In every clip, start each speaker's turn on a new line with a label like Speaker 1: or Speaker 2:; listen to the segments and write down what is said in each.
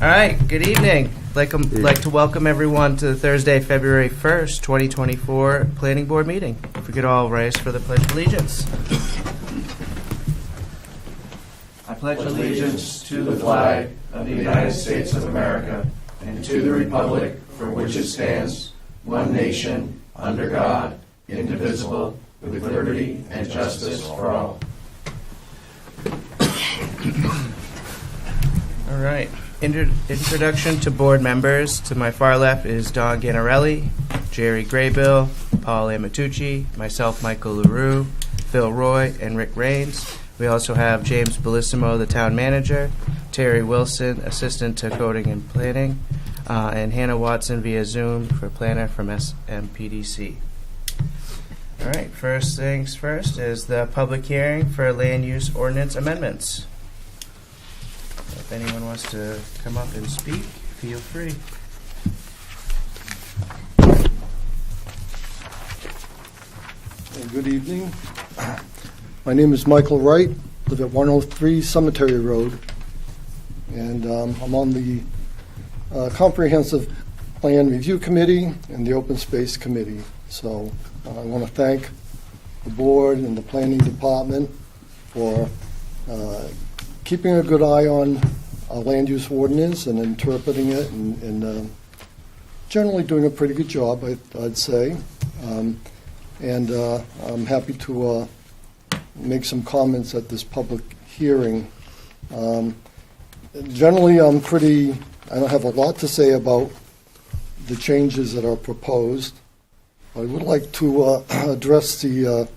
Speaker 1: All right, good evening. Like to welcome everyone to the Thursday, February 1st, 2024 Planning Board meeting. If we could all rise for the Pledge of Allegiance.
Speaker 2: I pledge allegiance to the flag of the United States of America and to the republic for which it stands, one nation, under God, indivisible, with liberty and justice for all.
Speaker 1: All right. Introduction to board members. To my far left is Don Ganarelli, Jerry Graybill, Paul Amatucci, myself, Michael LaRue, Phil Roy, and Rick Raines. We also have James Bellissimo, the town manager, Terry Wilson, assistant to coding and planning, and Hannah Watson via Zoom for planner from SMPDC. All right, first things first is the public hearing for land use ordinance amendments. If anyone wants to come up and speak, feel free.
Speaker 3: Good evening. My name is Michael Wright, live at 103 Cemetery Road, and I'm on the Comprehensive Plan Review Committee and the Open Space Committee. So I want to thank the board and the planning department for keeping a good eye on our land use ordinance and interpreting it, and generally doing a pretty good job, I'd say. I'm happy to make some comments at this public hearing. Generally, I don't have a lot to say about the changes that are proposed. I would like to address the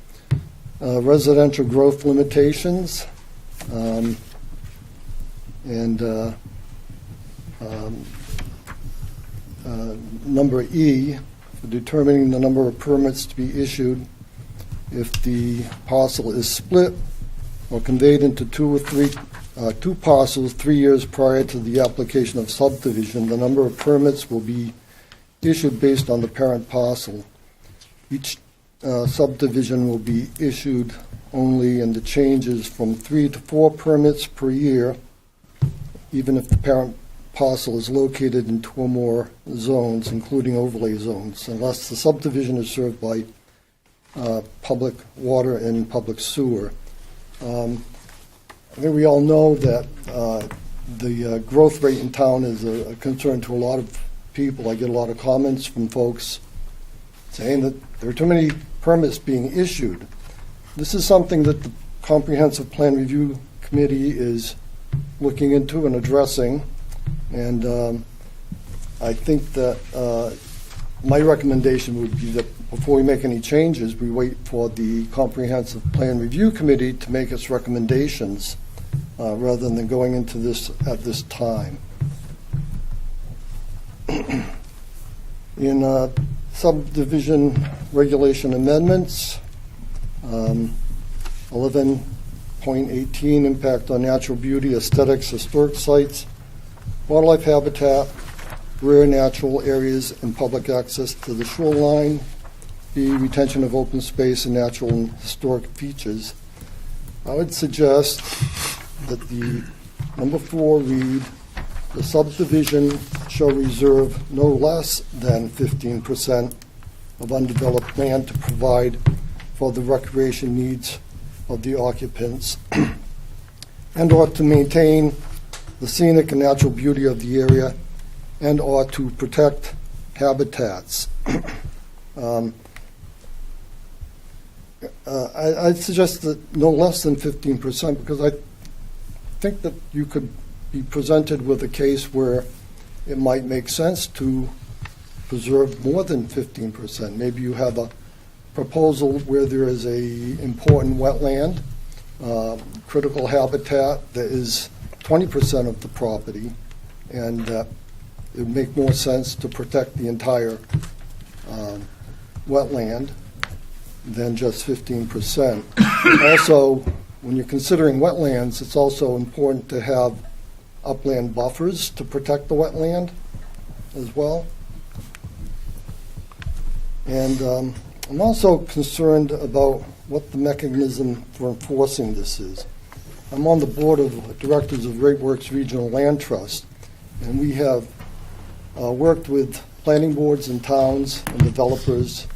Speaker 3: residential growth limitations. Number E, for determining the number of permits to be issued if the parcel is split or conveyed into two parcels 3 years prior to the application of subdivision. The number of permits will be issued based on the parent parcel. Each subdivision will be issued only in the changes from 3 to 4 permits per year, even if the parent parcel is located in 2 or more zones, including overlay zones, unless the subdivision is served by public water and public sewer. I think we all know that the growth rate in town is a concern to a lot of people. I get a lot of comments from folks saying that there are too many permits being issued. This is something that the Comprehensive Plan Review Committee is looking into and addressing, and I think that my recommendation would be that before we make any changes, we wait for the Comprehensive Plan Review Committee to make its recommendations rather than going into this at this time. In subdivision regulation amendments, 11.18, impact on natural beauty, aesthetics, historic sites, wildlife habitat, rare natural areas, and public access to the shoreline. B, retention of open space and natural and historic features. I would suggest that the number 4 read, the subdivision shall reserve no less than 15% of undeveloped land to provide for the recreation needs of the occupants and or to maintain the scenic and natural beauty of the area and or to protect habitats. I'd suggest that no less than 15%, because I think that you could be presented with a case where it might make sense to preserve more than 15%. Maybe you have a proposal where there is a important wetland, critical habitat that is 20% of the property, and it would make more sense to protect the entire wetland than just 15%. Also, when you're considering wetlands, it's also important to have upland buffers to protect the wetland as well. And I'm also concerned about what the mechanism for enforcing this is. I'm on the board of directors of Great Works Regional Land Trust, And we have worked with planning boards in towns and developers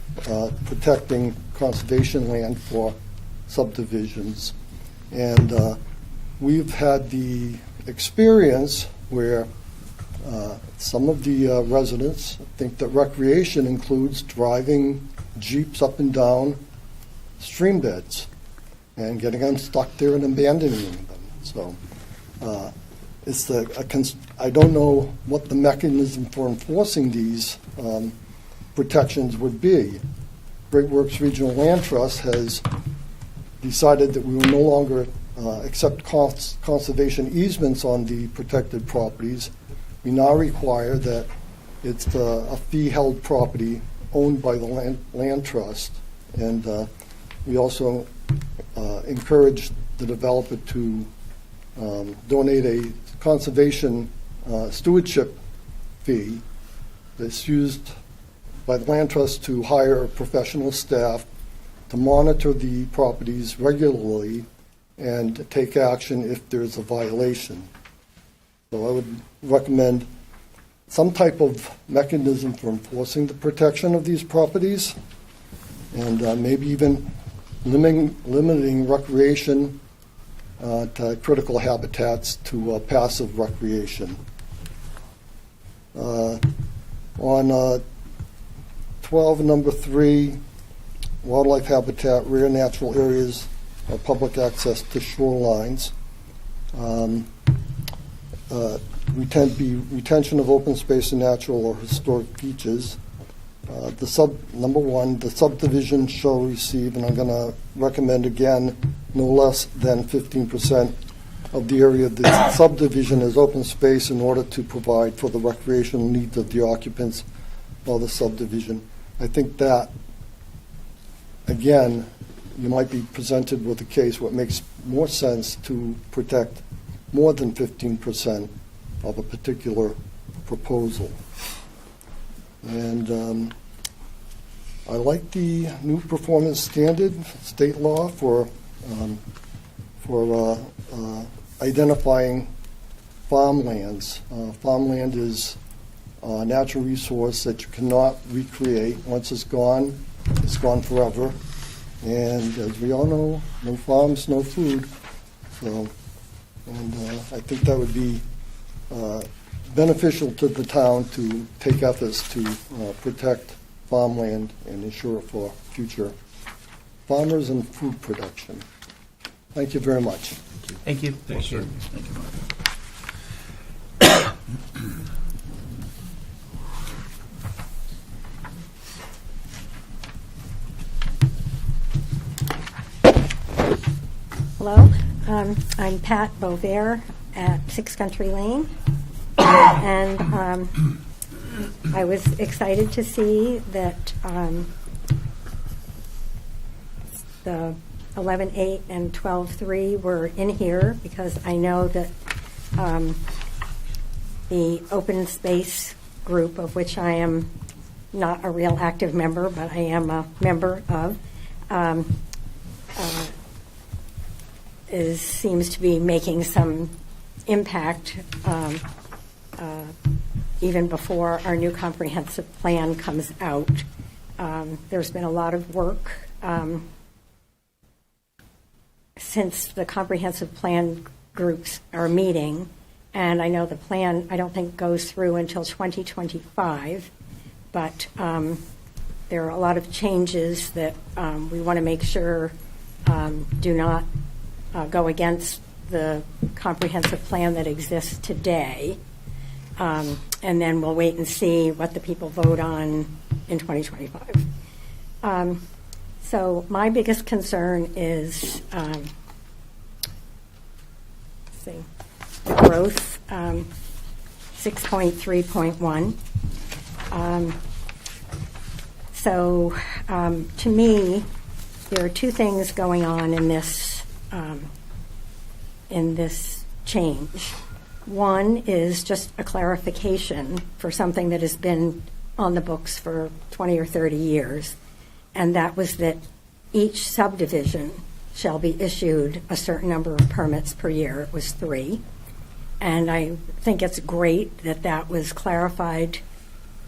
Speaker 3: protecting conservation land for subdivisions. And we've had the experience where some of the residents think that recreation includes driving Jeeps up and down stream beds and getting unstuck there and abandoning them. So I don't know what the mechanism for enforcing these protections would be. Great Works Regional Land Trust has decided that we will no longer accept conservation easements on the protected properties. We now require that it's a fee-held property owned by the land trust, and we also encourage the developer to donate a conservation stewardship fee that's used by the land trust to hire professional staff to monitor the properties regularly and take action if there's a violation. So I would recommend some type of mechanism for enforcing the protection of these properties, and maybe even limiting recreation to critical habitats to passive recreation. On 12, number 3, wildlife habitat, rare natural areas, or public access to shorelines. Retention of open space and natural or historic beaches. Number 1, the subdivision shall receive, and I'm going to recommend again, no less than 15% of the area of the subdivision as open space in order to provide for the recreational needs of the occupants of the subdivision. I think that, again, you might be presented with a case where it makes more sense to protect more than 15% of a particular proposal. And I like the new performance standard, state law, for identifying farmlands. Farmland is a natural resource that you cannot recreate. Once it's gone forever. And as we all know, no farms, no food. So, and I think that would be beneficial to the town to take efforts to protect farmland and ensure it for future farmers and food production. Thank you very much.
Speaker 1: Thank you.
Speaker 2: Thanks, sir. Thank you, Mark.
Speaker 4: Hello, I'm Pat Beauvert at 6 Country Lane, and I was excited to see that the 11.8 and 12.3 were in here, because I know that the open space group, of which I am not a real active member, but I am a member of, seems to be making some impact even before our new comprehensive plan comes out. There's been a lot of work since the comprehensive plan groups are meeting, and I know the plan, I don't think, goes through until 2025, but there are a lot of changes that we want to make sure do not go against the comprehensive plan that exists today. And then we'll wait and see what the people vote on in 2025. So my biggest concern is the growth, 6.3.1. So to me, there are two things going on in this change. One is just a clarification for something that has been on the books for 20 or 30 years, and that was that each subdivision shall be issued a certain number of permits per year. It was 3. And I think it's great that that was clarified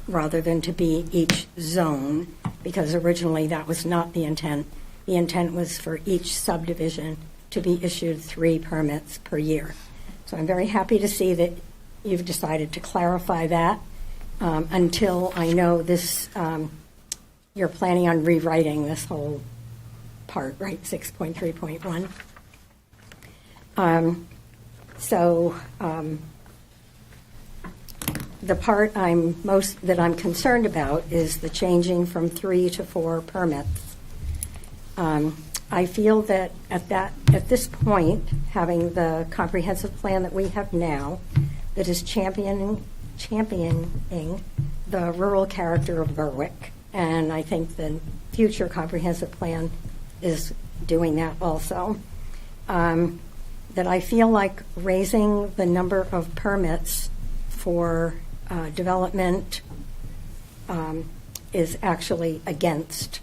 Speaker 4: rather than to be each zone, because originally that was not the intent. The intent was for each subdivision to be issued 3 permits per year. So I'm very happy to see that you've decided to clarify that. Until I know this, you're planning on rewriting this whole part, right, 6.3.1. The part that I'm concerned about is the changing from 3 to 4 permits. I feel that at this point, having the comprehensive plan that we have now, that is championing the rural character of Berwick, and I think the future comprehensive plan is doing that also, that I feel like raising the number of permits for development is actually against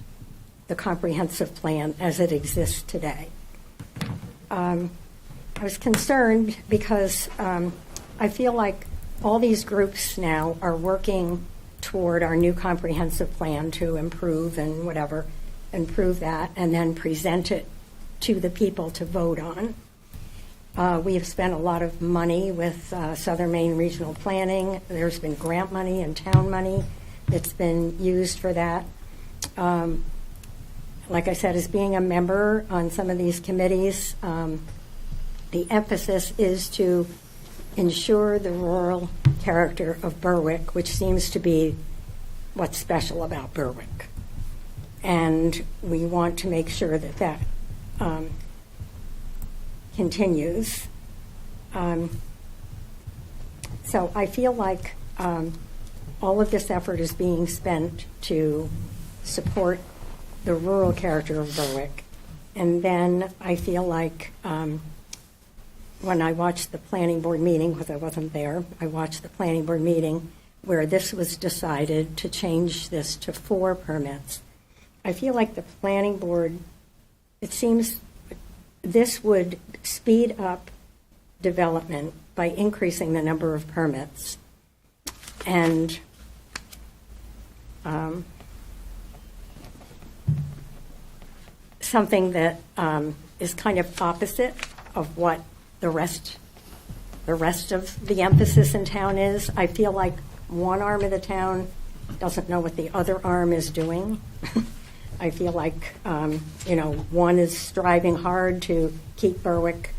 Speaker 4: the comprehensive plan as it exists today. I was concerned because I feel like all these groups now are working toward our new comprehensive plan to improve that, and then present it to the people to vote on. We have spent a lot of money with Southern Maine Regional Planning. There's been grant money and town money that's been used for that. Like I said, as being a member on some of these committees, the emphasis is to ensure the rural character of Berwick, which seems to be what's special about Berwick. And we want to make sure that that continues. So I feel like all of this effort is being spent to support the rural character of Berwick. And then I feel like when I watched the planning board meeting, because I wasn't there, I watched the planning board meeting where this was decided to change this to 4 permits. I feel like the planning board, it seems this would speed up development by increasing the number of permits. And something that is kind of opposite of what the rest of the emphasis in town is. I feel like one arm of the town doesn't know what the other arm is doing. I feel like, one is striving hard to keep Berwick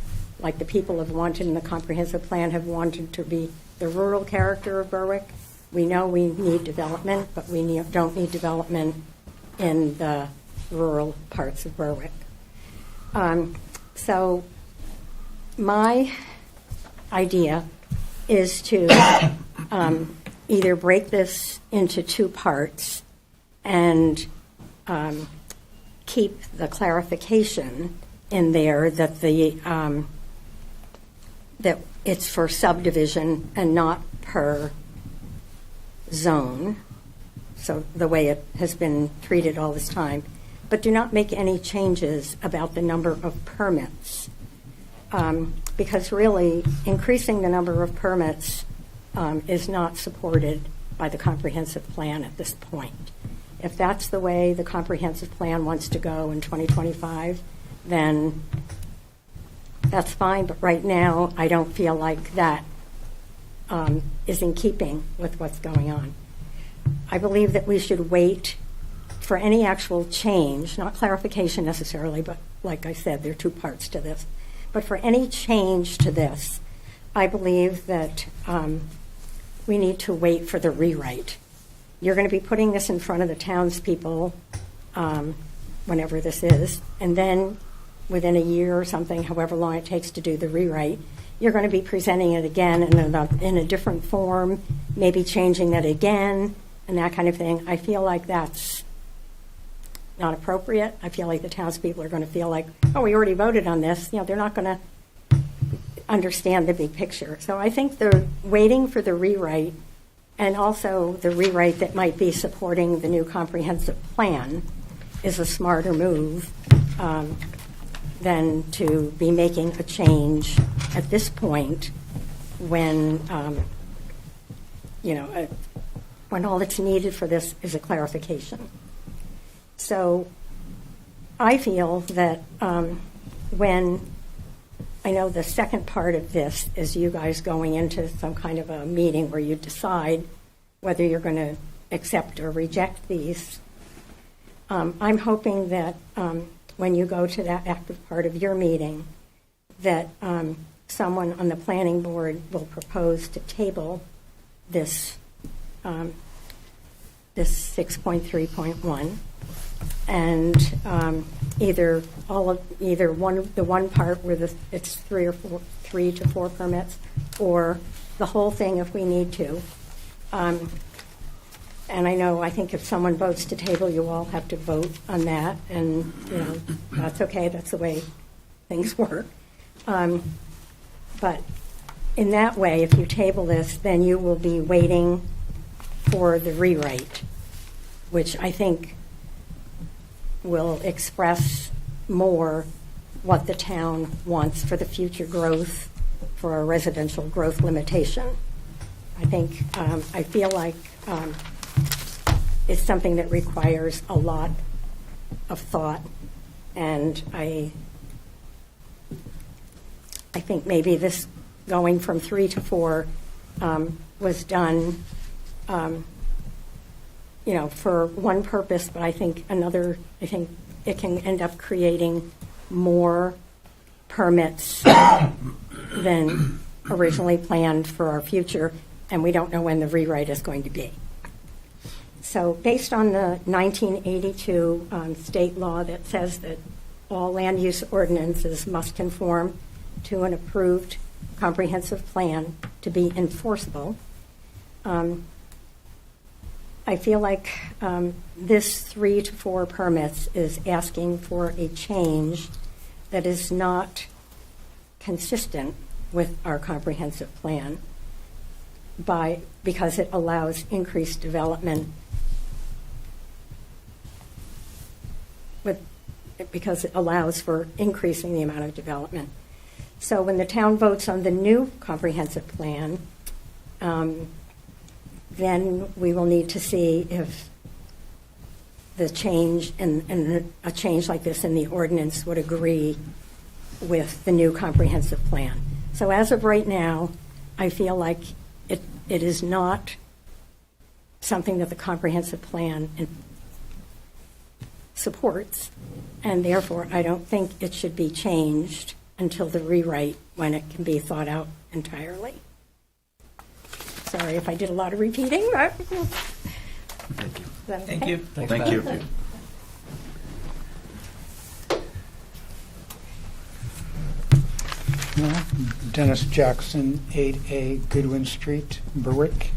Speaker 4: like the people have wanted in the comprehensive plan have wanted to be the rural character of Berwick. We know we need development, but we don't need development in the rural parts of Berwick. So my idea is to either break this into 2 parts and keep the clarification in there that that it's for subdivision and not per zone, so the way it has been treated all this time, but do not make any changes about the number of permits. Because really, increasing the number of permits is not supported by the comprehensive plan at this point. If that's the way the comprehensive plan wants to go in 2025, then that's fine. But right now, I don't feel like that is in keeping with what's going on. I believe that we should wait for any actual change, not clarification necessarily, but like I said, there are 2 parts to this. But for any change to this, I believe that we need to wait for the rewrite. You're going to be putting this in front of the townspeople whenever this is, and then within a year or something, however long it takes to do the rewrite, you're going to be presenting it again in a different form, maybe changing that again, and that kind of thing. I feel like that's not appropriate. I feel like the townspeople are going to feel like, oh, we already voted on this. They're not going to understand the big picture. So I think they're waiting for the rewrite, and also the rewrite that might be supporting the new comprehensive plan is a smarter move than to be making a change at this point when, when all that's needed for this is a clarification. So I feel that when, I know the second part of this is you guys going into some kind of a meeting where you decide whether you're going to accept or reject these. I'm hoping that when you go to that active part of your meeting, that someone on the planning board will propose to table this 6.3.1, and the one part where it's 3 to 4 permits, or the whole thing if we need to. And I think if someone votes to table, you all have to vote on that, and that's okay. That's the way things work. But in that way, if you table this, then you will be waiting for the rewrite, which I think will express more what the town wants for the future growth for a residential growth limitation. I feel like it's something that requires a lot of thought, and I think maybe this going from 3 to 4 was done, for one purpose, but I think it can end up creating more permits than originally planned for our future, and we don't know when the rewrite is going to be. So based on the 1982 state law that says that all land use ordinances must conform to an approved comprehensive plan to be enforceable, I feel like this 3 to 4 permits is asking for a change that is not consistent with our comprehensive plan because it allows increased development because it allows for increasing the amount of development. So when the town votes on the new comprehensive plan, then we will need to see if the change and a change like this in the ordinance would agree with the new comprehensive plan. So as of right now, I feel like it is not something that the comprehensive plan supports, and therefore I don't think it should be changed until the rewrite, when it can be thought out entirely. Sorry if I did a lot of repeating.
Speaker 2: Thank you.
Speaker 1: Thank you.
Speaker 2: Thank you.
Speaker 5: Dennis Jackson, 8A Goodwin Street, Berwick.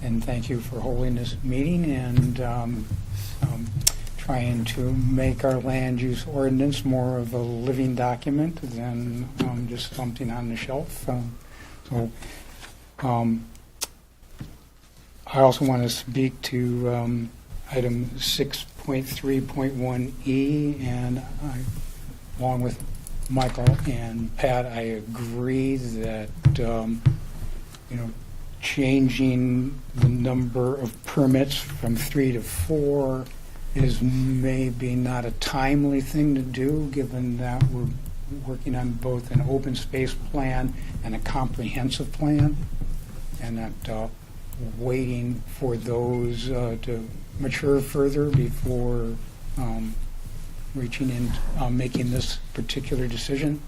Speaker 5: And thank you for holding this meeting and trying to make our land use ordinance more of a living document than just something on the shelf. I also want to speak to item 6.3.1E, and along with Michael and Pat, I agree that changing the number of permits from 3 to 4 is maybe not a timely thing to do, given that we're working on both an open space plan and a comprehensive plan, and that waiting for those to mature further before reaching in, making this particular decision.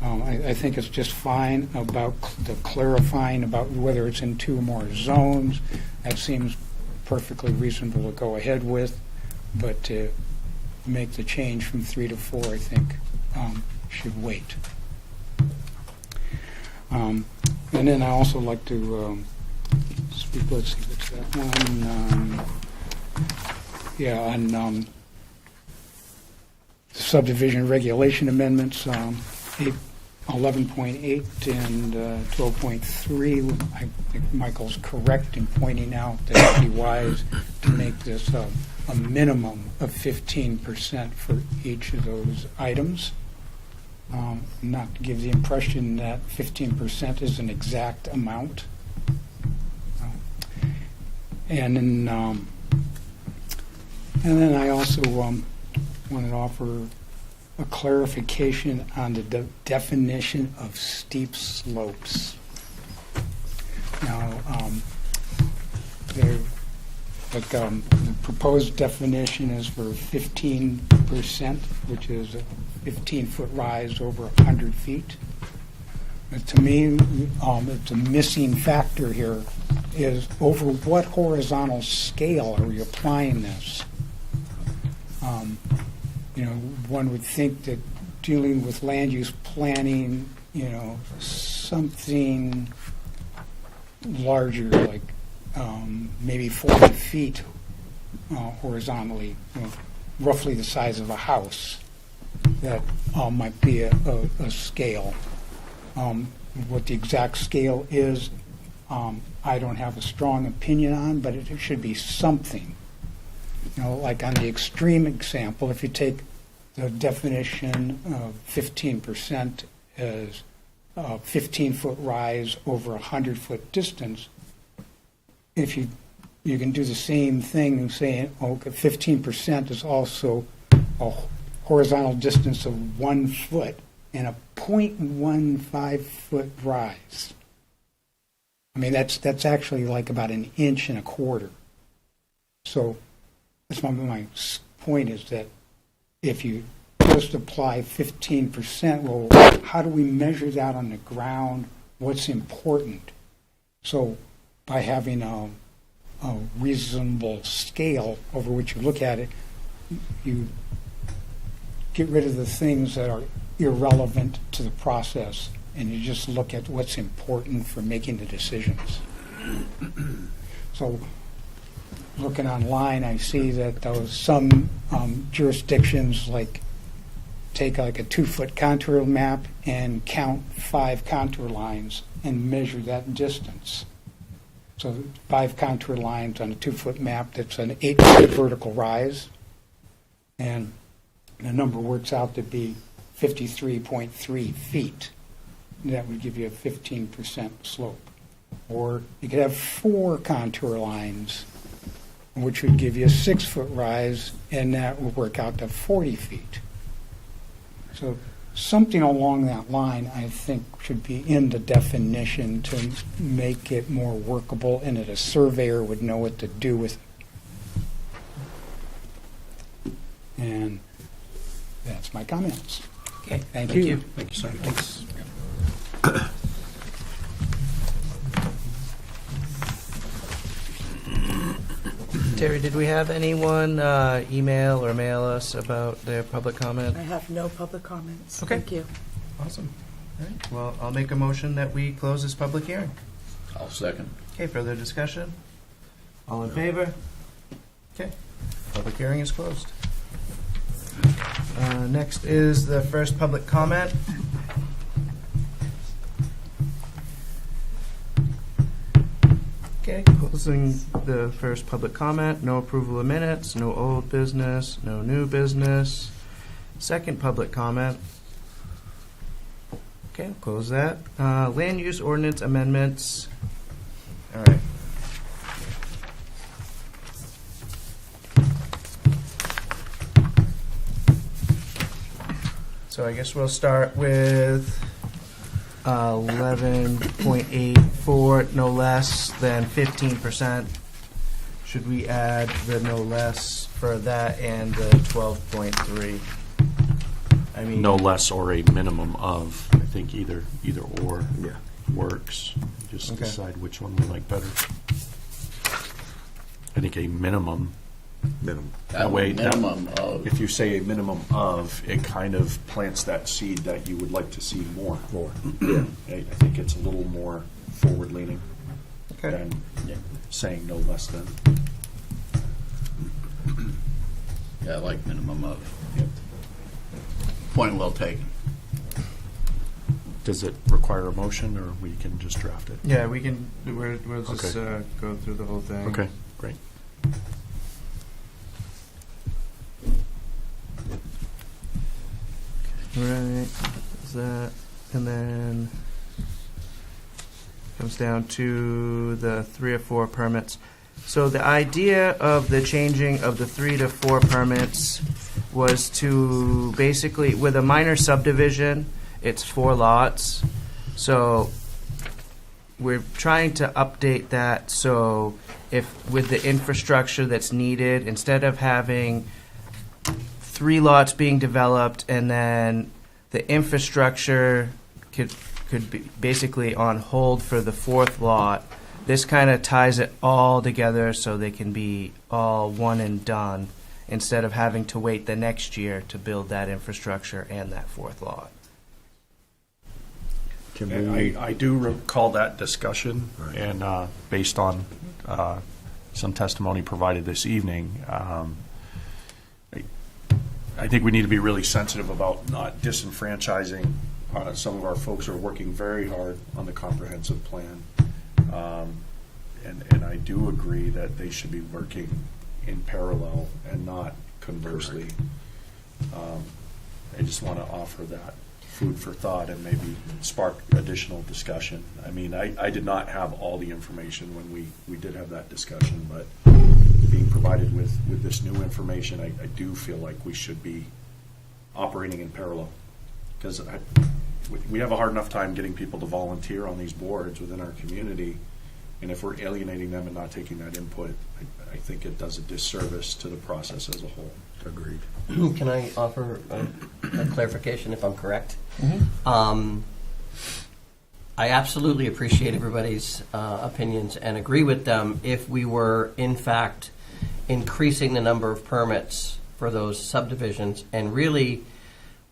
Speaker 5: I think it's just fine about the clarifying about whether it's in 2 or more zones. That seems perfectly reasonable to go ahead with, but to make the change from 3 to 4, I think should wait. And then I also like to speak, let's see, what's that one? On subdivision regulation amendments, 11.8 and 12.3. I think Michael's correct in pointing out that it would be wise to make this a minimum of 15% for each of those items. not to give the impression that 15% is an exact amount. And then I also wanted to offer a clarification on the definition of steep slopes. Now, the proposed definition is for 15%, which is a 15-foot rise over 100 feet. But to me, it's a missing factor here is over what horizontal scale are we applying this? One would think that dealing with land use planning, something larger, like maybe 40 feet horizontally, roughly the size of a house, that might be a scale. What the exact scale is, I don't have a strong opinion on, but it should be something. Like on the extreme example, if you take the definition of 15% as a 15-foot rise over a 100-foot distance, if you can do the same thing and say, 15% is also a horizontal distance of 1 foot and a 0.15-foot rise. I mean, that's actually like about 1.25 inches. So that's my point, is that if you just apply 15%, well, how do we measure that on the ground? What's important? So by having a reasonable scale over which you look at it, you get rid of the things that are irrelevant to the process, and you just look at what's important for making the decisions. So looking online, I see that some jurisdictions take like a 2-foot contour map and count 5 contour lines and measure that distance. So 5 contour lines on a 2-foot map, that's an 8-foot vertical rise, and the number works out to be 53.3 feet. That would give you a 15% slope. Or you could have 4 contour lines, which would give you a 6-foot rise, and that would work out to 40 feet. So something along that line, I think, should be in the definition to make it more workable, and that a surveyor would know what to do with it. And that's my comments.
Speaker 1: Okay,
Speaker 5: Thank you.
Speaker 2: Thank you, sir. Thanks.
Speaker 1: Terry, did we have anyone email or mail us about their public comment?
Speaker 6: I have no public comments.
Speaker 1: Okay.
Speaker 6: Thank you.
Speaker 1: Awesome. All right. Well, I'll make a motion that we close this public hearing.
Speaker 2: I'll second.
Speaker 1: Okay, further discussion? All in favor? Okay, public hearing is closed. Next is the first public comment. Okay, closing the first public comment. No approval of minutes, no old business, no new business. Second public comment. Okay, I'll close that. Land use ordinance amendments. All right. So I guess we'll start with 11.84, no less than 15%. Should we add the no less for that and the 12.3? I mean,
Speaker 7: No less or a minimum of. I think either or works. Just
Speaker 1: Okay.
Speaker 7: decide which one we like better. I think a minimum. That way,
Speaker 2: Minimum of.
Speaker 7: if you say a minimum of, it kind of plants that seed that you would like to see more. I think it's a little more forward-leaning
Speaker 1: okay.
Speaker 7: than saying no less than.
Speaker 2: Yeah, I like minimum of.
Speaker 7: Yep.
Speaker 2: Point well taken.
Speaker 7: Does it require a motion, or we can just draft it?
Speaker 1: Yeah, we can. We'll just
Speaker 7: Okay.
Speaker 1: go through the whole thing.
Speaker 7: Okay, great.
Speaker 1: Right. there's that. And then comes down to the 3 or 4 permits. So the idea of the changing of the 3 to 4 permits was to basically, with a minor subdivision, it's 4 lots. So we're trying to update that so if with the infrastructure that's needed, instead of having 3 lots being developed and then the infrastructure could be basically on hold for the 4th lot, this kind of ties it all together so they can be all one and done instead of having to wait the next year to build that infrastructure and that 4th lot.
Speaker 7: And I do recall that discussion, and based on some testimony provided this evening, I think we need to be really sensitive about not disenfranchising some of our folks who are working very hard on the comprehensive plan. And I do agree that they should be working in parallel and not conversely. I just want to offer that food for thought and maybe spark additional discussion. I mean, I did not have all the information when we did have that discussion, but being provided with this new information, I do feel like we should be operating in parallel. Because we have a hard enough time getting people to volunteer on these boards within our community, and if we're alienating them and not taking that input, I think it does a disservice to the process as a whole.
Speaker 2: Agreed.
Speaker 8: Can I offer a clarification if I'm correct? I absolutely appreciate everybody's opinions and agree with them if we were, in fact, increasing the number of permits for those subdivisions, and really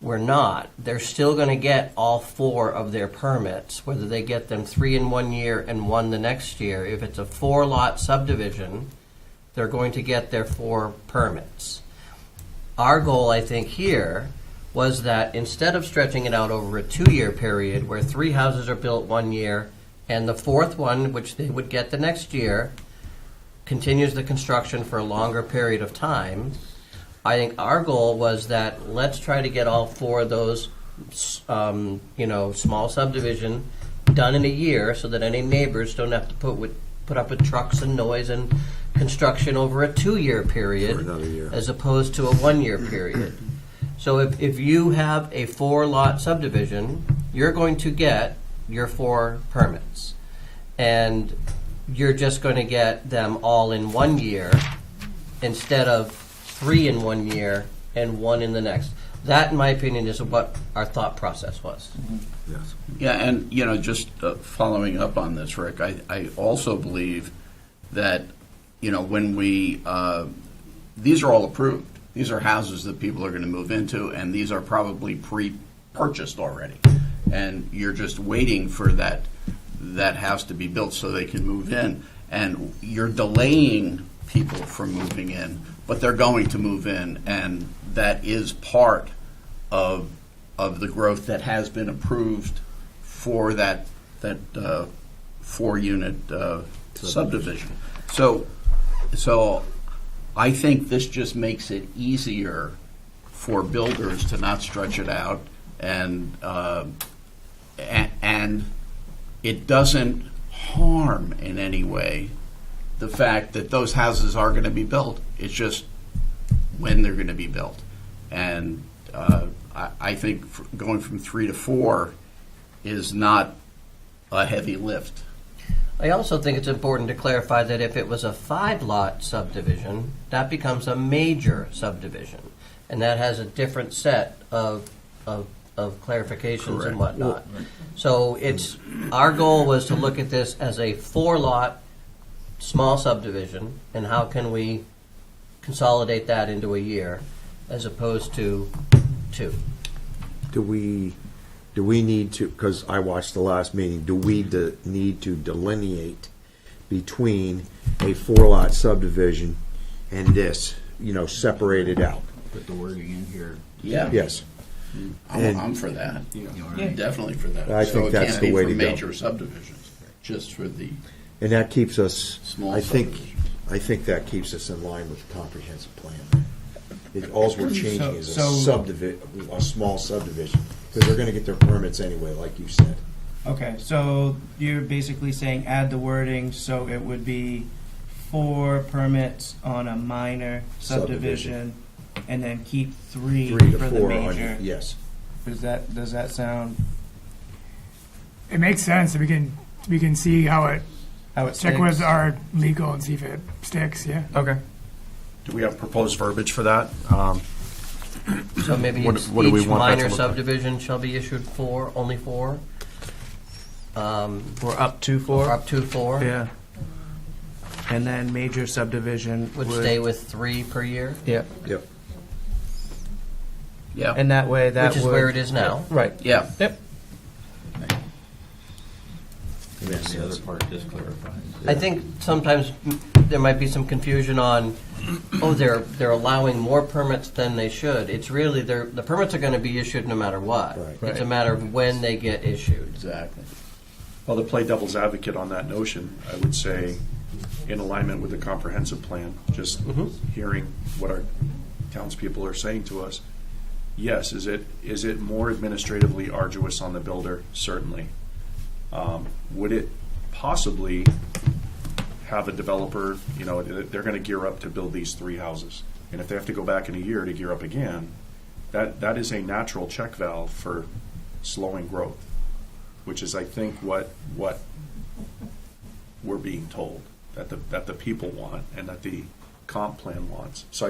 Speaker 8: we're not. They're still going to get all 4 of their permits, whether they get them 3 in 1 year and 1 the next year. If it's a 4-lot subdivision, they're going to get their 4 permits. Our goal, I think, here was that instead of stretching it out over a 2-year period where 3 houses are built 1 year and the 4th one, which they would get the next year, continues the construction for a longer period of time, I think our goal was that let's try to get all 4 of those, small subdivision done in a year so that any neighbors don't have to put up with trucks and noise and construction over a 2-year period as opposed to a 1-year period. So if you have a 4-lot subdivision, you're going to get your 4 permits. And you're just going to get them all in 1 year instead of 3 in 1 year and 1 in the next. That, in my opinion, is what our thought process was.
Speaker 2: Yes.
Speaker 9: Yeah, and just following up on this, Rick, I also believe that when we these are all approved. These are houses that people are going to move into, and these are probably pre-purchased already, and you're just waiting for that house to be built so they can move in, and you're delaying people from moving in, but they're going to move in, and that is part of the growth that has been approved for that 4-unit subdivision. So I think this just makes it easier for builders to not stretch it out, and it doesn't harm in any way the fact that those houses are going to be built. It's just when they're going to be built. And I think going from 3 to 4 is not a heavy lift.
Speaker 8: I also think it's important to clarify that if it was a 5-lot subdivision, that becomes a major subdivision, and that has a different set of clarifications
Speaker 9: Correct.
Speaker 8: and whatnot. So our goal was to look at this as a 4-lot small subdivision, and how can we consolidate that into a year as opposed to 2.
Speaker 10: Do we need to, because I watched the last meeting, do we need to delineate between a 4-lot subdivision and this, separate it out?
Speaker 9: Put the wording in here. Yeah.
Speaker 10: Yes.
Speaker 9: I'm for that. Definitely for that.
Speaker 10: I think that's the way to go.
Speaker 9: So it can't be for major subdivisions, just for the
Speaker 10: And that keeps us,
Speaker 9: small
Speaker 10: I think
Speaker 9: subdivision.
Speaker 10: that keeps us in line with the comprehensive plan. All we're changing is a small subdivision. because they're gonna get their permits anyway, like you said.
Speaker 1: Okay, so you're basically saying add the wording so it would be 4 permits on a minor subdivision, and then keep 3
Speaker 10: 3 to
Speaker 1: for the
Speaker 10: 4 on,
Speaker 1: major.
Speaker 10: yes.
Speaker 1: Does that sound
Speaker 11: It makes sense. We can see how it
Speaker 1: how it
Speaker 11: check
Speaker 1: sticks?
Speaker 11: with our legal and see if it sticks. Yeah.
Speaker 1: Okay.
Speaker 7: Do we have proposed verbiage for that?
Speaker 8: So maybe
Speaker 7: What-
Speaker 8: each
Speaker 7: what do we
Speaker 8: each
Speaker 7: want that to
Speaker 8: minor
Speaker 7: look like?
Speaker 8: subdivision shall be issued 4, only 4?
Speaker 1: We're up to 4.
Speaker 8: Or up to 4?
Speaker 1: Yeah. And then major subdivision
Speaker 8: Would stay with 3 per year?
Speaker 1: Yeah.
Speaker 10: Yep.
Speaker 9: Yeah,
Speaker 1: And that way, that
Speaker 8: Which is
Speaker 1: would,
Speaker 8: where it is now.
Speaker 1: Right.
Speaker 9: yeah.
Speaker 1: Yep.
Speaker 10: Yes,
Speaker 12: The other part just clarifies.
Speaker 8: I think sometimes there might be some confusion on, they're allowing more permits than they should. It's really, the permits are going to be issued no matter what.
Speaker 10: Right.
Speaker 8: It's a
Speaker 1: Right.
Speaker 8: matter of when they get issued.
Speaker 9: Exactly.
Speaker 7: Well, to play devil's advocate on that notion, I would say, in alignment with the comprehensive plan, just hearing what our townspeople are saying to us, yes, is it more administratively arduous on the builder? Certainly. Would it possibly have a developer, they're going to gear up to build these 3 houses, and if they have to go back in a year to gear up again, that is a natural check valve for slowing growth, which is, I think, what we're being told that the people want and that the comp plan wants. So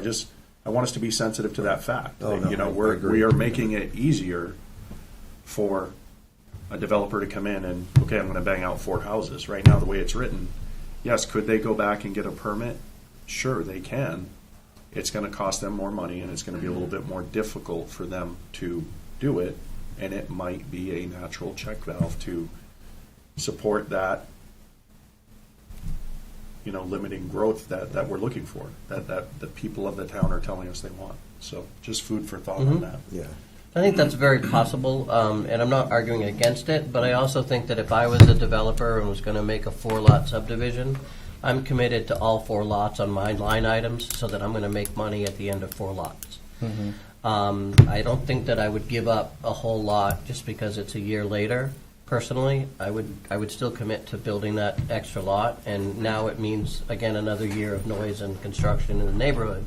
Speaker 7: I want us to be sensitive to that fact.
Speaker 10: Oh, no, I agree.
Speaker 7: We are making it easier for a developer to come in and, okay, I'm going to bang out 4 houses. Right now, the way it's written, yes, could they go back and get a permit? Sure, they can. It's going to cost them more money, and it's going to be a little bit more difficult for them to do it, and it might be a natural check valve to support that, limiting growth that we're looking for, that the people of the town are telling us they want. So just food for thought on that.
Speaker 10: Yeah.
Speaker 8: I think that's very possible, and I'm not arguing against it, but I also think that if I was a developer and was going to make a 4-lot subdivision, I'm committed to all 4 lots on my line items so that I'm going to make money at the end of 4 lots. I don't think that I would give up a whole lot just because it's a year later. Personally, I would still commit to building that extra lot, and now it means, again, another year of noise and construction in the neighborhood.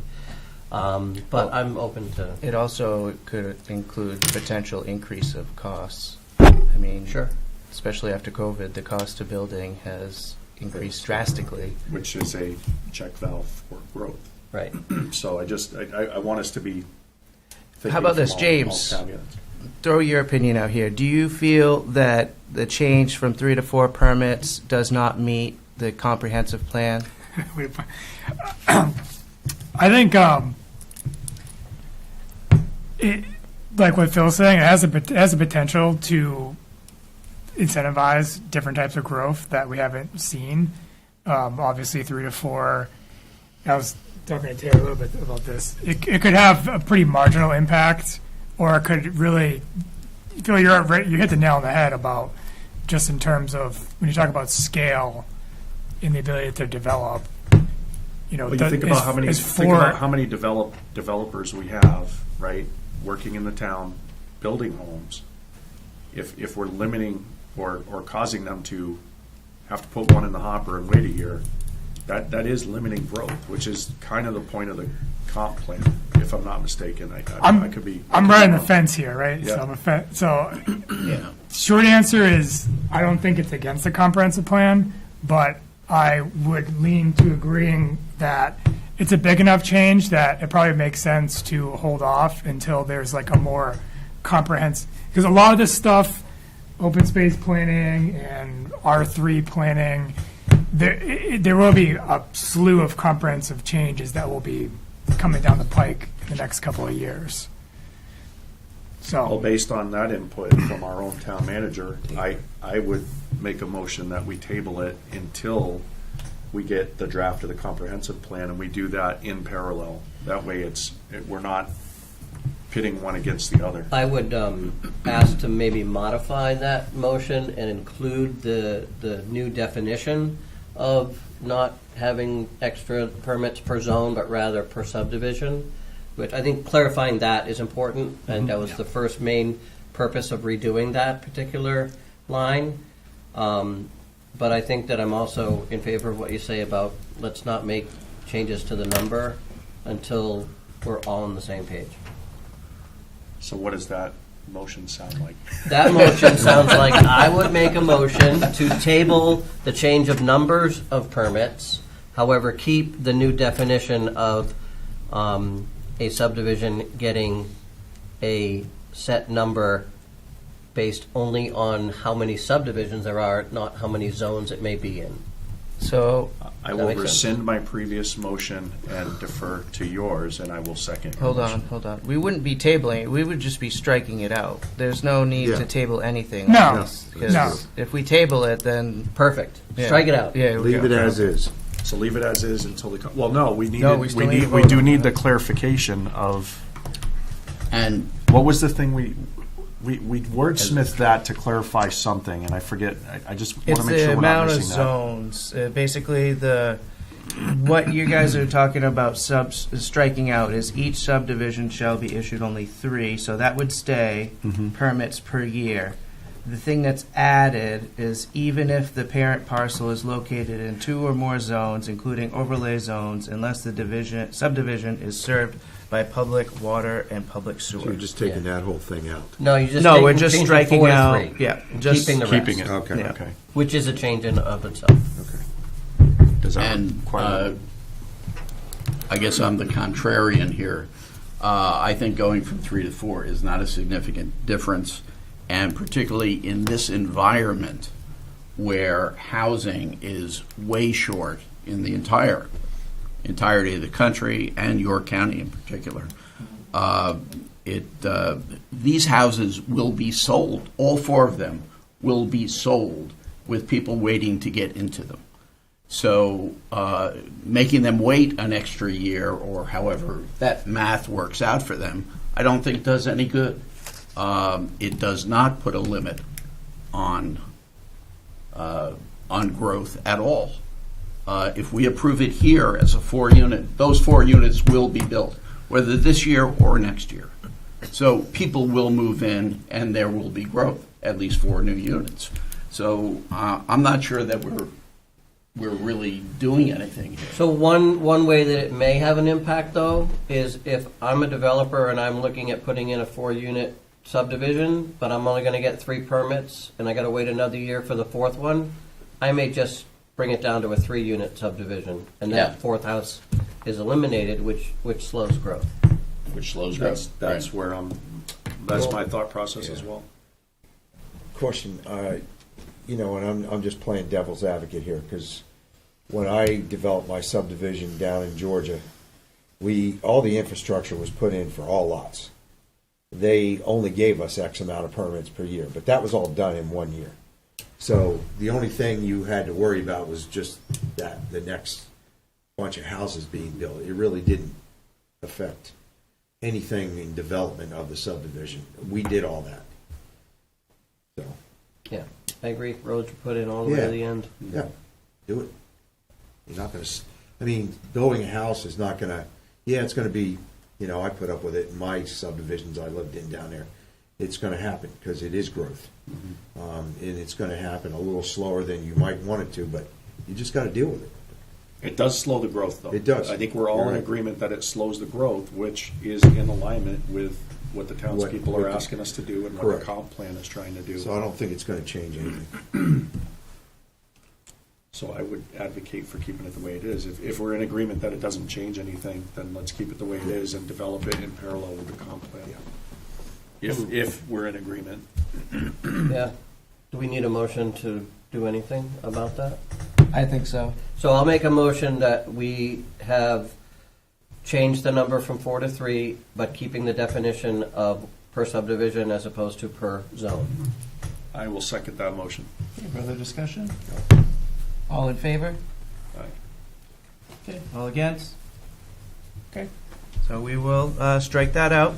Speaker 8: But I'm open to...
Speaker 1: It also could include potential increase of costs. I mean,
Speaker 8: Sure.
Speaker 1: especially after COVID, the cost of building has increased drastically.
Speaker 7: Which is a check valve for growth.
Speaker 8: Right.
Speaker 7: So I want us to be thinking
Speaker 1: How about
Speaker 7: from
Speaker 1: this,
Speaker 7: all
Speaker 1: James?
Speaker 7: caveats.
Speaker 1: Throw your opinion out here. Do you feel that the change from 3 to 4 permits does not meet the comprehensive plan?
Speaker 11: I think it, like what Phil's saying, it has the potential to incentivize different types of growth that we haven't seen. Obviously, 3 to 4. I was talking to Terry a little bit about this. It could have a pretty marginal impact, or it could really. Phil, you hit the nail on the head about just in terms of when you talk about scale and the ability to develop.
Speaker 7: Well, you think about how many developers we have, right, working in the town, building homes. If we're limiting or causing them to have to put one in the hopper and wait a year, that is limiting growth, which is kind of the point of the comp plan, if I'm not mistaken. I could be.
Speaker 11: I'm right on the fence here, right?
Speaker 7: Yeah.
Speaker 11: So
Speaker 9: Yeah.
Speaker 11: short answer is I don't think it's against the comprehensive plan, but I would lean to agreeing that it's a big enough change that it probably makes sense to hold off until there's like a more comprehensive, because a lot of this stuff, open space planning and R3 planning, there will be a slew of comprehensive changes that will be coming down the pike in the next couple of years.
Speaker 7: Well,
Speaker 11: So,
Speaker 7: based on that input from our own town manager, I would make a motion that we table it until we get the draft of the comprehensive plan, and we do that in parallel. That way we're not pitting one against the other.
Speaker 8: I would ask to maybe modify that motion and include the new definition of not having extra permits per zone, but rather per subdivision. Which I think clarifying that is important, and that was the first main purpose of redoing that particular line. But I think that I'm also in favor of what you say about let's not make changes to the number until we're all on the same page.
Speaker 7: So what does that motion sound like?
Speaker 8: That motion sounds like I would make a motion to table the change of numbers of permits, however, keep the new definition of a subdivision getting a set number based only on how many subdivisions there are, not how many zones it may be in.
Speaker 1: So,
Speaker 7: I
Speaker 8: That
Speaker 7: will
Speaker 8: makes sense.
Speaker 7: rescind my previous motion and defer to yours, and I will second your
Speaker 1: hold
Speaker 7: motion.
Speaker 1: on. We wouldn't be tabling it, we would just be striking it out. There's no need
Speaker 10: Yeah.
Speaker 1: to table anything.
Speaker 11: No,
Speaker 1: on this, 'cause
Speaker 11: no.
Speaker 1: if we table it, then.
Speaker 8: Perfect.
Speaker 1: yeah.
Speaker 8: Strike it out.
Speaker 1: Yeah.
Speaker 10: Leave it as is.
Speaker 7: So leave it as is until the, well, no, we
Speaker 1: No, we still need to
Speaker 7: we
Speaker 1: vote
Speaker 7: do
Speaker 1: on
Speaker 7: need the
Speaker 1: that.
Speaker 7: clarification of,
Speaker 9: And
Speaker 7: what was the thing we wordsmithed that to clarify something, and I forget, I just want
Speaker 1: It's
Speaker 7: to make
Speaker 1: the
Speaker 7: sure we're not
Speaker 1: amount of
Speaker 7: missing that.
Speaker 1: zones. Basically, what you guys are talking about striking out is each subdivision shall be issued only 3, so that would stay permits per year. The thing that's added is even if the parent parcel is located in 2 or more zones, including overlay zones, unless the subdivision is served by public water and public
Speaker 10: So
Speaker 1: sewer.
Speaker 10: you're just taking that whole thing out.
Speaker 8: No, you just
Speaker 1: No,
Speaker 8: take-
Speaker 1: we're just
Speaker 8: change it
Speaker 1: striking
Speaker 8: 4 to
Speaker 1: out.
Speaker 8: 3,
Speaker 1: Yeah,
Speaker 8: and
Speaker 1: just
Speaker 8: keeping the
Speaker 7: Keeping
Speaker 8: rest,
Speaker 7: it,
Speaker 10: Okay.
Speaker 1: Yeah.
Speaker 7: okay.
Speaker 8: which is a change in of itself.
Speaker 10: Okay.
Speaker 7: Does that
Speaker 9: And
Speaker 7: require?
Speaker 9: I guess I'm the contrarian here. I think going from 3 to 4 is not a significant difference, and particularly in this environment where housing is way short in the entirety of the country and York County in particular. These houses will be sold. All 4 of them will be sold with people waiting to get into them. So making them wait an extra year or however that math works out for them, I don't think does any good. It does not put a limit on growth at all. If we approve it here as a 4-unit, those 4 units will be built, whether this year or next year. So people will move in and there will be growth, at least 4 new units. So I'm not sure that we're really doing anything here.
Speaker 8: So one way that it may have an impact, though, is if I'm a developer and I'm looking at putting in a 4-unit subdivision, but I'm only going to get 3 permits, and I got to wait another year for the 4th one, I may just bring it down to a 3-unit subdivision, and
Speaker 9: Yeah.
Speaker 8: that 4th house is eliminated, which slows growth.
Speaker 9: Which slows growth.
Speaker 7: That's
Speaker 9: Right.
Speaker 7: where that's my thought process as well.
Speaker 10: Question, and I'm just playing devil's advocate here, because when I developed my subdivision down in Georgia, all the infrastructure was put in for all lots. They only gave us X amount of permits per year, but that was all done in 1 year. So the only thing you had to worry about was just that, the next bunch of houses being built. It really didn't affect anything in development of the subdivision. We did all that. So,
Speaker 8: Yeah, I agree. Roads are put in all the way
Speaker 10: Yeah.
Speaker 8: to the end.
Speaker 10: yeah, do it. You're not going to, building a house is not going to, it's going to be, I put up with it in my subdivisions I lived in down there. It's going to happen because it is growth. And it's going to happen a little slower than you might want it to, but you just got to deal with it.
Speaker 7: It does slow the growth, though.
Speaker 10: It does.
Speaker 7: I think we're all
Speaker 10: You're
Speaker 7: in
Speaker 10: right.
Speaker 7: agreement that it slows the growth, which is in alignment with what the townspeople
Speaker 10: What
Speaker 7: are
Speaker 10: the-
Speaker 7: asking us to do and what
Speaker 10: Correct.
Speaker 7: the comp plan is trying to do.
Speaker 10: So I don't think it's going to change anything.
Speaker 7: So I would advocate for keeping it the way it is. If we're in agreement that it doesn't change anything, then let's keep it the way it is and develop it in parallel with the comp plan. If we're in agreement.
Speaker 8: Yeah. Do we need a motion to do anything about that?
Speaker 1: I think so.
Speaker 8: So I'll make a motion that we have changed the number from 4 to 3, but keeping the definition of per subdivision as opposed to per zone.
Speaker 7: I will second that motion.
Speaker 1: Any further discussion? All in favor?
Speaker 7: Aye.
Speaker 1: Okay. All against? Okay. So we will strike that out.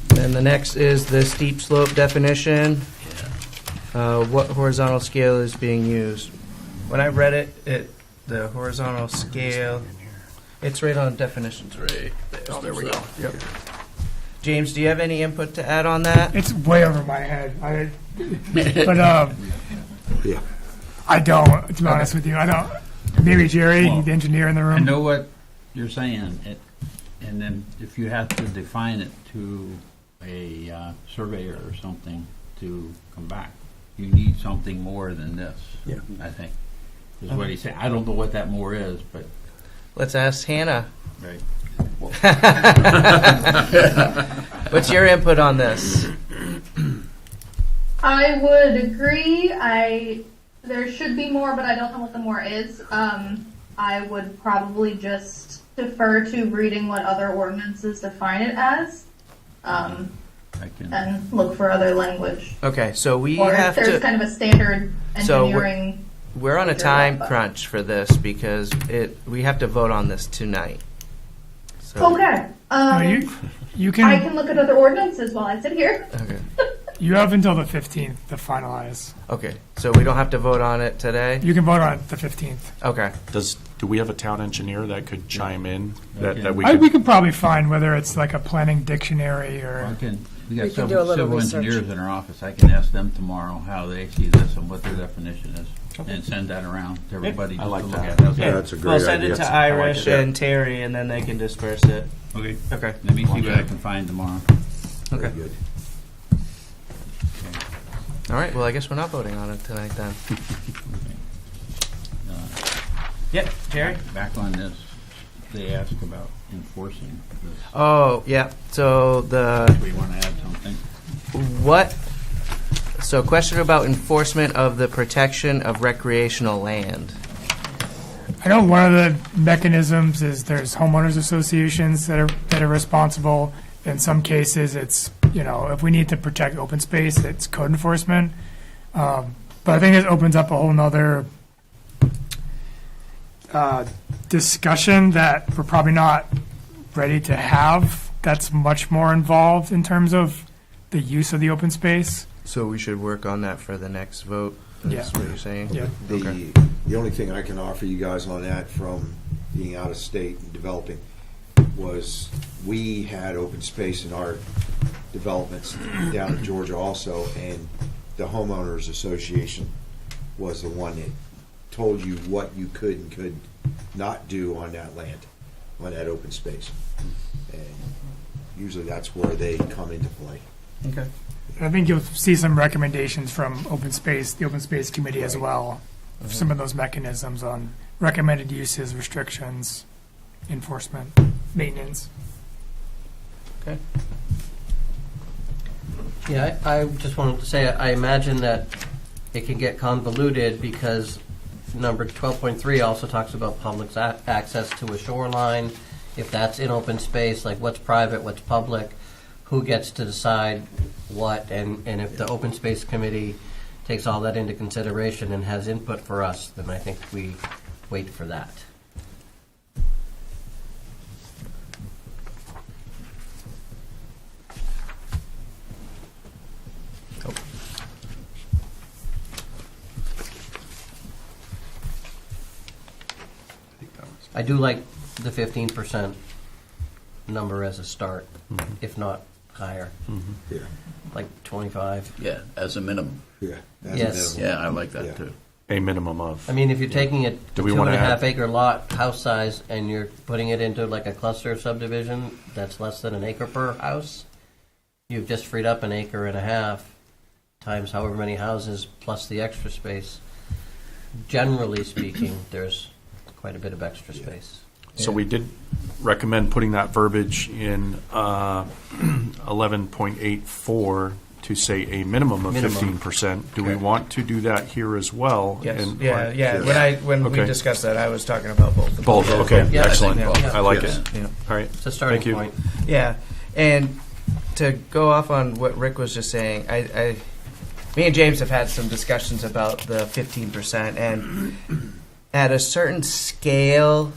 Speaker 1: Then the next is the steep slope definition. What horizontal scale is being used? When I read it, the horizontal scale It's right on definitions.
Speaker 9: Right.
Speaker 1: Oh, there we go. Yep. James, do you have any input to add on that?
Speaker 11: It's way over my head. But
Speaker 10: Yeah.
Speaker 11: I don't, to be honest with you. I don't. Maybe Jerry,
Speaker 12: Well,
Speaker 11: the engineer in the
Speaker 12: I
Speaker 11: room.
Speaker 12: know what you're saying, and then if you have to define it to a surveyor or something to come back, you need something more than this.
Speaker 10: Yeah.
Speaker 12: I think is what he's saying. I don't know what that more is, but
Speaker 1: Let's ask Hannah.
Speaker 12: right.
Speaker 1: What's your input on this?
Speaker 13: I would agree. There should be more, but I don't know what the more is. I would probably just defer to reading what other ordinances define it as,
Speaker 12: I can.
Speaker 13: and look for other language.
Speaker 1: Okay, so we
Speaker 13: Or if
Speaker 1: have
Speaker 13: there's
Speaker 1: to.
Speaker 13: kind of a standard
Speaker 1: So
Speaker 13: engineering.
Speaker 1: We're on a
Speaker 13: figure
Speaker 1: time
Speaker 13: out, but-
Speaker 1: crunch for this because we have to vote on this tonight. So,
Speaker 13: Okay.
Speaker 11: No, you
Speaker 13: I
Speaker 11: can.
Speaker 13: can look at other ordinances while I sit here.
Speaker 1: Okay.
Speaker 11: You have until the 15th to finalize.
Speaker 1: Okay. So we don't have to vote on it today.
Speaker 11: You can vote on it the 15th.
Speaker 1: Okay.
Speaker 7: Do we have a town engineer that could chime in, that we
Speaker 11: We
Speaker 7: could?
Speaker 11: could probably find whether it's like a planning dictionary
Speaker 12: I
Speaker 11: or.
Speaker 12: can. We
Speaker 6: We
Speaker 12: got
Speaker 6: can do a little
Speaker 12: civil
Speaker 6: research.
Speaker 12: engineers in our office. I can ask them tomorrow how they see this and what their definition is, and send that around to everybody
Speaker 7: I
Speaker 12: just
Speaker 7: like
Speaker 12: to look
Speaker 7: that.
Speaker 12: at. How's
Speaker 10: Yeah,
Speaker 12: that?
Speaker 10: that's a great
Speaker 1: We'll send
Speaker 10: idea.
Speaker 1: it to
Speaker 7: I like
Speaker 1: Irish
Speaker 7: it.
Speaker 1: and Terry, and then they can disperse it.
Speaker 12: Okay.
Speaker 1: Okay.
Speaker 12: Let me see what I can find tomorrow.
Speaker 1: Okay.
Speaker 10: Very good.
Speaker 1: All right. Well, I guess we're not voting on it tonight then. Yep. Jerry.
Speaker 12: Back on this, they asked about enforcing this.
Speaker 1: Oh, yeah. So
Speaker 12: We want to add something.
Speaker 1: what? So, question about enforcement of the protection of recreational land.
Speaker 11: I know one of the mechanisms is there's homeowners associations that are responsible. In some cases, it's, if we need to protect open space, it's code enforcement. But I think this opens up a whole nother discussion that we're probably not ready to have. That's much more involved in terms of the use of the open space.
Speaker 1: So we should work on that for the next vote.
Speaker 11: Yeah.
Speaker 1: Is what you're saying?
Speaker 11: Yeah.
Speaker 1: Okay.
Speaker 10: The only thing I can offer you guys on that from being out of state and developing was we had open space in our developments down in Georgia also, and the homeowners association was the one that told you what you could and could not do on that land, on that open space. And usually that's where they come into play.
Speaker 1: Okay.
Speaker 11: I think you'll see some recommendations from the Open Space Committee as well, of some of those mechanisms on recommended uses, restrictions, enforcement, maintenance.
Speaker 1: Okay.
Speaker 8: Yeah, I just wanted to say, I imagine that it can get convoluted because number 12.3 also talks about public access to a shoreline. If that's in open space, like what's private, what's public, who gets to decide what, and if the Open Space Committee takes all that into consideration and has input for us, then I think we wait for that. I do like the 15% number as a start, if not higher,
Speaker 10: Yeah,
Speaker 8: like 25.
Speaker 9: Yeah, as a minimum.
Speaker 10: yeah. That's
Speaker 8: Yes.
Speaker 10: a
Speaker 9: Yeah,
Speaker 10: minimum.
Speaker 9: I like that
Speaker 10: Yeah.
Speaker 9: too.
Speaker 7: A minimum of.
Speaker 8: I mean, if you're taking it
Speaker 7: Do
Speaker 8: to
Speaker 7: we
Speaker 8: two
Speaker 7: wanna
Speaker 8: and a half
Speaker 7: add-
Speaker 8: acre lot, house size, and you're putting it into like a cluster subdivision that's less than an acre per house, you've just freed up an acre and a half times however many houses plus the extra space. Generally speaking, there's quite a bit of extra space.
Speaker 7: So we did recommend putting that verbiage in 11.84 to say a minimum of
Speaker 8: Minimum.
Speaker 7: 15%. Do we
Speaker 1: Okay.
Speaker 7: want to do that here as well?
Speaker 1: Yes.
Speaker 7: And-
Speaker 1: Yeah.
Speaker 10: Yeah.
Speaker 1: When we
Speaker 7: Okay.
Speaker 1: discussed that, I was talking about both. of them.
Speaker 7: Both, okay,
Speaker 8: Yeah, I
Speaker 7: excellent.
Speaker 8: think both.
Speaker 7: I like
Speaker 9: Yes.
Speaker 7: it.
Speaker 1: Yeah.
Speaker 7: All right.
Speaker 8: It's a starting
Speaker 7: Thank you.
Speaker 8: point.
Speaker 1: Yeah, and to go off on what Rick was just saying, me and James have had some discussions about the 15%, and at a certain scale,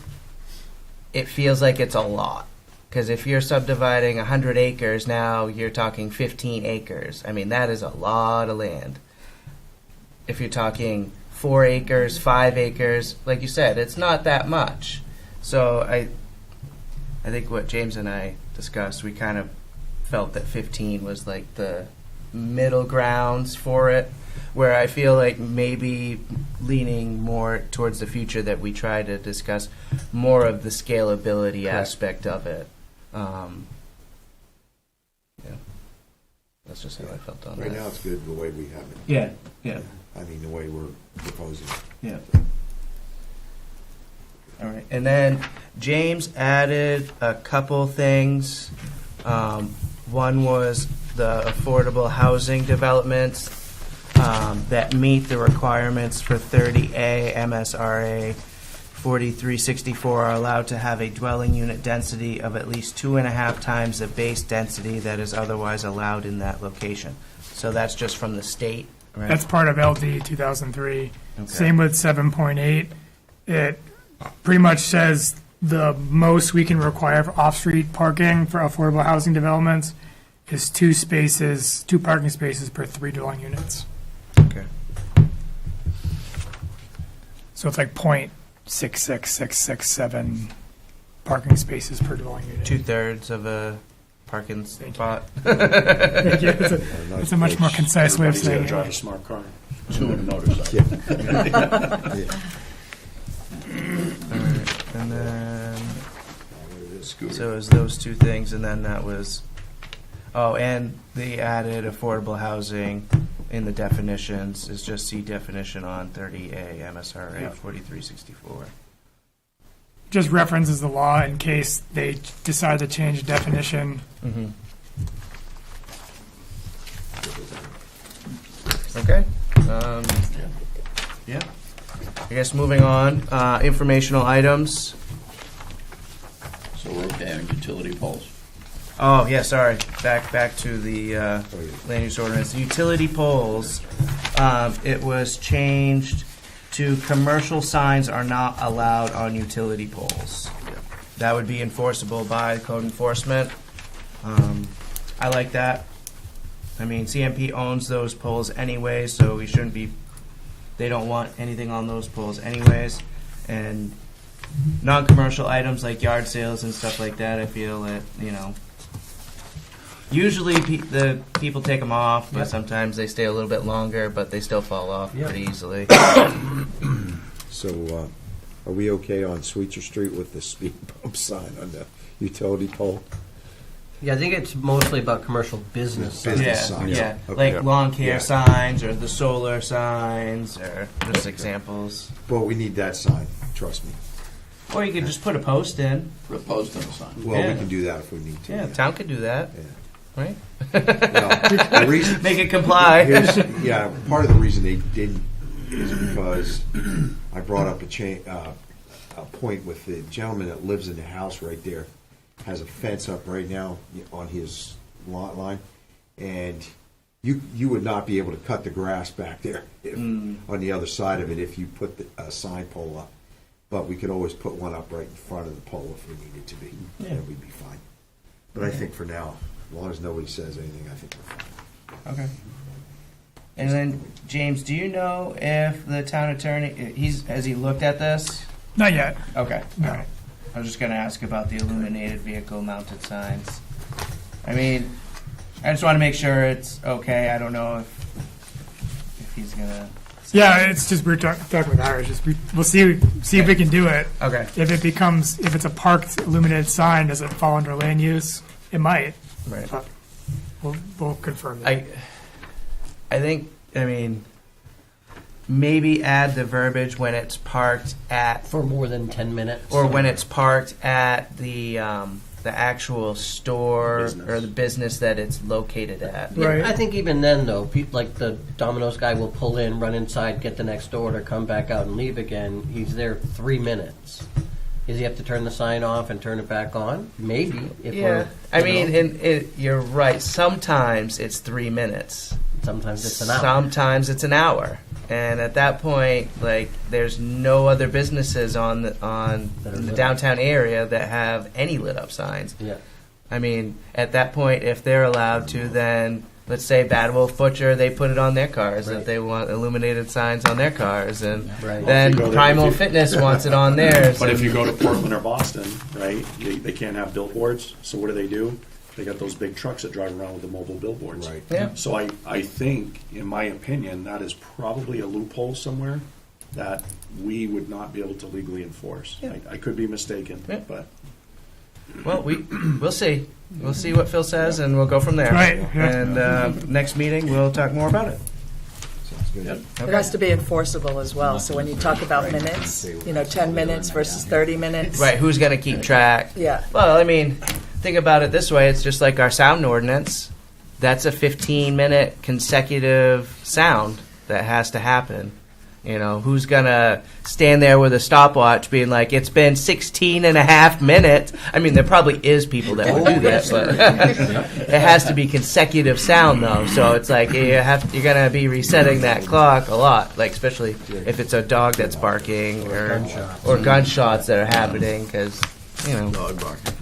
Speaker 1: it feels like it's a lot. Because if you're subdividing 100 acres now, you're talking 15 acres. I mean, that is a lot of land. If you're talking 4 acres, 5 acres, like you said, it's not that much. So I think what James and I discussed, we kind of felt that 15 was like the middle grounds for it, where I feel like maybe leaning more towards the future that we try to discuss more of the scalability aspect of it. Yeah, that's just how I felt on
Speaker 10: Right
Speaker 1: that.
Speaker 10: now, it's good the way we have it.
Speaker 1: Yeah, yeah,
Speaker 10: I mean, the way we're proposing.
Speaker 1: yeah. All right, and then James added a couple things. One was the affordable housing developments that meet the requirements for 30A MSRA 4364 are allowed to have a dwelling unit density of at least 2.5 times the base density that is otherwise allowed in that location. So that's just from the state, right?
Speaker 11: That's part of LD 2003.
Speaker 1: Okay.
Speaker 11: Same with 7.8. It pretty much says the most we can require for off-street parking for affordable housing developments is 2 parking spaces per 3 dwelling units.
Speaker 1: Okay.
Speaker 11: So it's like 0.66667 parking spaces per dwelling unit.
Speaker 1: 2/3 of a parking spot.
Speaker 11: Thank you. It's a much more concise way of
Speaker 7: Everybody's
Speaker 11: saying
Speaker 7: gotta drive a
Speaker 11: it.
Speaker 7: smart car.
Speaker 9: 2 in a motorcycle.
Speaker 1: And then,
Speaker 9: Scooter.
Speaker 1: so it was those 2 things, and then that was, and they added affordable housing in the definitions, is just see definition on 30A MSRA
Speaker 7: Yeah.
Speaker 1: 4364.
Speaker 11: Just references the law in case they decide to change the definition.
Speaker 1: Mm-hmm. Okay. Yeah. I guess moving on, informational items.
Speaker 9: So we're okay on utility poles.
Speaker 1: Oh, yeah, sorry. Back to the land use ordinance. Utility poles, it was changed to commercial signs are not allowed on utility poles. That would be enforceable by code enforcement. I like that. I mean, CMP owns those poles anyway, so we shouldn't be, they don't want anything on those poles anyways. And non-commercial items like yard sales and stuff like that, I feel that, usually the people take them off, but sometimes they stay a little bit longer, but they still fall off pretty easily.
Speaker 10: So, are we okay on Sweetser Street with the speed bump sign on the utility pole?
Speaker 8: Yeah, I think it's mostly about commercial business.
Speaker 10: Business
Speaker 1: Yeah,
Speaker 10: signs.
Speaker 1: yeah,
Speaker 10: Okay.
Speaker 1: like lawn care
Speaker 10: Yeah.
Speaker 1: signs or the solar signs or just examples.
Speaker 10: Well, we need that sign, trust me.
Speaker 1: Or you could just put a post in.
Speaker 9: For a post and a sign.
Speaker 10: Well,
Speaker 1: Yeah.
Speaker 10: we can do that if we need to.
Speaker 1: Yeah, the town could do that,
Speaker 10: Yeah.
Speaker 1: right?
Speaker 10: Well, the reason,
Speaker 1: Make it comply.
Speaker 10: yeah, part of the reason they didn't is because I brought up a point with the gentleman that lives in the house right there, has a fence up right now on his lot line, and you would not be able to cut the grass back there on the other side of it if you put a sign pole up. But we could always put one up right in front of the pole if we needed to be.
Speaker 1: Yeah.
Speaker 10: And we'd be fine. But I think for now, as long as nobody says anything, I think we're fine.
Speaker 1: Okay. And then, James, do you know if the town attorney, has he looked at this?
Speaker 11: Not yet.
Speaker 1: Okay.
Speaker 11: No.
Speaker 1: All right. I was just going to ask about the illuminated vehicle mounted signs. I mean, I just want to make sure it's okay. I don't know if he's going to.
Speaker 11: Yeah, it's just we're talking with Irish. We'll see if we can do it.
Speaker 1: Okay.
Speaker 11: If it's a parked illuminated sign, does it fall under land use? It might.
Speaker 1: Right.
Speaker 11: But we'll confirm that.
Speaker 1: I think, maybe add the verbiage when it's parked at,
Speaker 8: For more than 10 minutes.
Speaker 1: or when it's parked at the actual store
Speaker 7: Business.
Speaker 1: or the business that it's located at.
Speaker 8: Yeah,
Speaker 11: Right.
Speaker 8: I think even then, though, like the Domino's guy will pull in, run inside, get the next order, come back out and leave again. He's there 3 minutes. Does he have to turn the sign off and turn it back on? Maybe. If
Speaker 1: Yeah,
Speaker 8: we're,
Speaker 1: you're right. Sometimes it's 3 minutes.
Speaker 8: sometimes it's an hour.
Speaker 1: Sometimes it's an hour. And at that point, there's no other businesses in the downtown area that have any lit up signs.
Speaker 8: Yeah.
Speaker 1: I mean, at that point, if they're allowed to, then let's say Bad Wolf Butcher, they put it on their cars that they want illuminated signs on their cars, and
Speaker 8: Right.
Speaker 1: then
Speaker 7: Well, if you go there,
Speaker 1: Primal
Speaker 7: if you-
Speaker 1: Fitness wants it on theirs.
Speaker 7: But if
Speaker 1: and-
Speaker 7: you go to Portland or Boston, right, they can't have billboards, so what do? They got those big trucks that drive around with the mobile billboards.
Speaker 10: Right.
Speaker 1: Yeah.
Speaker 7: So I think, in my opinion, that is probably a loophole somewhere that we would not be able to legally enforce.
Speaker 1: Yeah.
Speaker 7: I could be mistaken,
Speaker 1: Yeah.
Speaker 7: but
Speaker 1: Well, we'll see. We'll see what Phil says, and we'll go from there.
Speaker 11: Right, yeah.
Speaker 1: And next meeting, we'll talk more about it.
Speaker 10: Sounds good.
Speaker 6: It has to be enforceable as well, so when you talk about minutes, 10 minutes versus 30 minutes.
Speaker 1: Right, who's going to keep track?
Speaker 6: Yeah.
Speaker 1: Well, I mean, think about it this way. It's just like our sound ordinance. That's a 15-minute consecutive sound that has to happen. Who's going to stand there with a stopwatch being like, it's been 16 and a half minutes? I mean, there probably is people that would do that, but it has to be consecutive sound, though. So it's like you're going to be resetting that clock a lot, like especially if it's a dog that's barking or gunshots that are happening, because,
Speaker 9: Dog barking.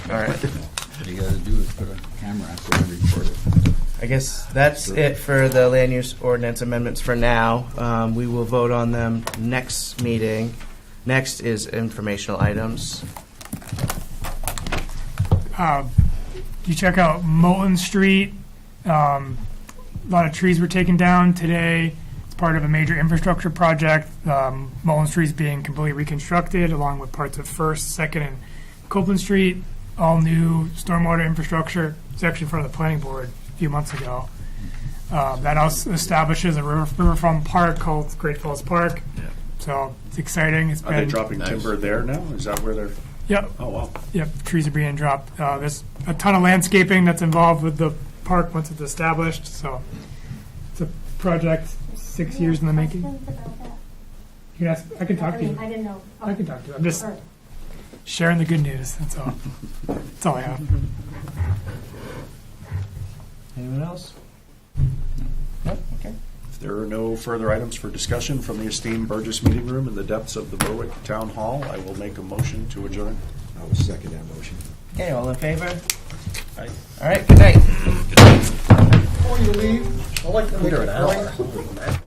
Speaker 1: all right.
Speaker 12: What you gotta do is put a camera out there and record it.
Speaker 1: I guess that's it for the land use ordinance amendments for now. We will vote on them next meeting. Next is informational items.
Speaker 11: You check out Moulton Street. A lot of trees were taken down today. It's part of a major infrastructure project. Moulton Street is being completely reconstructed, along with parts of First, Second, and Copeland Street. All new stormwater infrastructure. It's actually in front of the planning board a few months ago. That also establishes a riverfront park called Great Falls Park. So it's exciting. It's
Speaker 7: are they
Speaker 11: been
Speaker 7: dropping timber there now? Is that where they're?
Speaker 11: Yep.
Speaker 7: Oh wow.
Speaker 11: Yep, trees are being dropped. There's a ton of landscaping that's involved with the park once it's established, so it's a project 6 years in the making. You can ask, I can talk to you.
Speaker 4: I didn't know.
Speaker 11: I can talk to you. I'm just sharing the good news, that's all. That's all I have.
Speaker 1: Anyone else? No? Okay.
Speaker 7: If there are no further items for discussion from the esteemed Burgess Meeting Room in the depths of the Berwick Town Hall, I will make a motion to adjourn.
Speaker 10: I will second that motion.
Speaker 1: Okay, all in favor? All right, good night.
Speaker 3: Before you leave, I'd like to make a point.